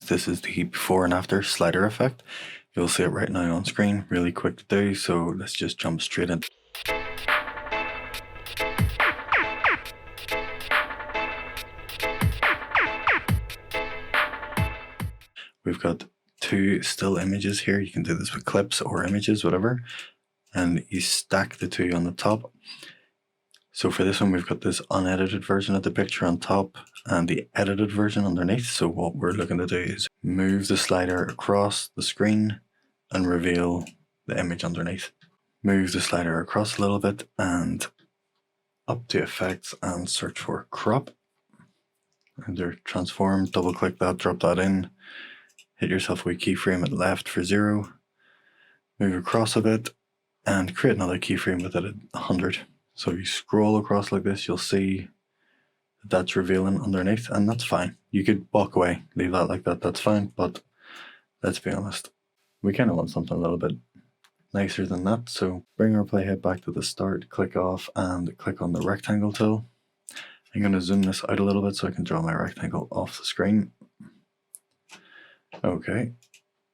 This is the before and after slider effect. You'll see it right now on screen, really quick to do, so let's just jump straight in. We've got two still images here. You can do this with clips or images, whatever, and you stack the two on the top. So for this one, we've got this unedited version of the picture on top and the edited version underneath. So what we're looking to do is move the slider across the screen and reveal the image underneath. Move the slider across a little bit and up to effects and search for crop. Under transform, double click that, drop that in, hit yourself with keyframe at left for 0, move across a bit and create another keyframe with it at 100. So if you scroll across like this, you'll see that's revealing underneath, and that's fine. You could walk away, leave that like that, that's fine, but let's be honest, we kind of want something a little bit nicer than that. So bring our playhead back to the start, click off and click on the rectangle tool. I'm going to zoom this out a little bit so I can draw my rectangle off the screen. Okay,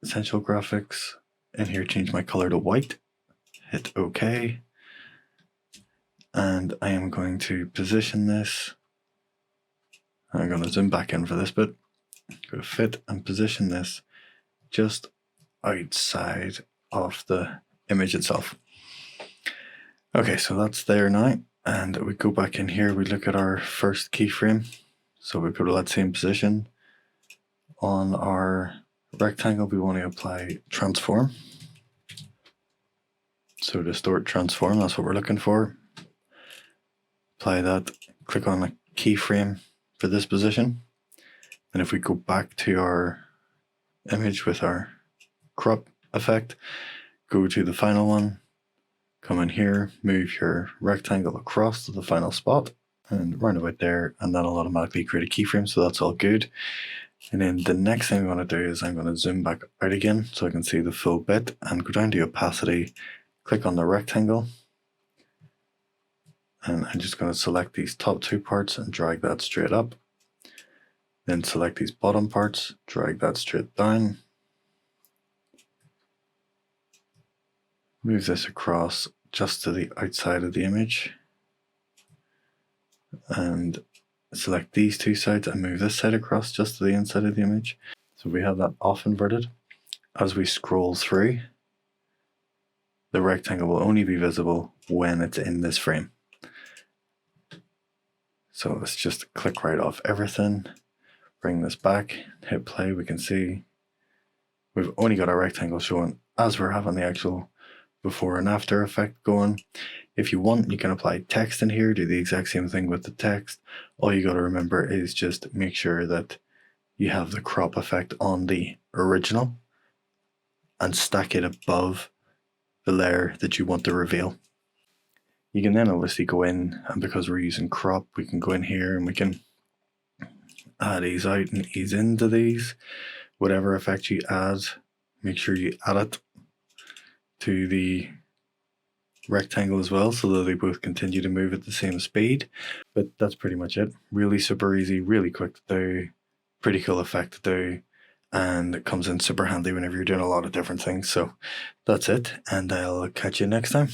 essential graphics, in here change my color to white, hit OK. And I am going to position this. I'm going to zoom back in for this bit. Go to fit and position this just outside of the image itself. Okay, so that's there now. And we go back in here, we look at our first keyframe. So we go to that same position. On our rectangle, we want to apply transform. So distort transform, that's what we're looking for. Apply that, click on a keyframe for this position. And if we go back to our image with our crop effect, go to the final one, come in here, move your rectangle across to the final spot and round about there, and that'll automatically create a keyframe, so that's all good. And then the next thing we want to do is I'm going to zoom back out again so I can see the full bit and go down to opacity, click on the rectangle. And I'm just going to select these top two parts and drag that straight up. Then select these bottom parts, drag that straight down. Move this across just to the outside of the image. And select these two sides and move this side across just to the inside of the image. So we have that off inverted. As we scroll through, the rectangle will only be visible when it's in this frame. So let's just click right off everything, bring this back, hit play. We can see we've only got our rectangle showing as we're having the actual before and after effect going. If you want, you can apply text in here, do the exact same thing with the text. All you got to remember is just make sure that you have the crop effect on the original and stack it above the layer that you want to reveal. You can then obviously go in, and because we're using crop, we can go in here and we can add ease out and ease into these. Whatever effect you add, make sure you add it to the rectangle as well so that they both continue to move at the same speed. But that's pretty much it. Really super easy, really quick to do, pretty cool effect to do, and it comes in super handy whenever you're doing a lot of different things. So that's it, and I'll catch you next time.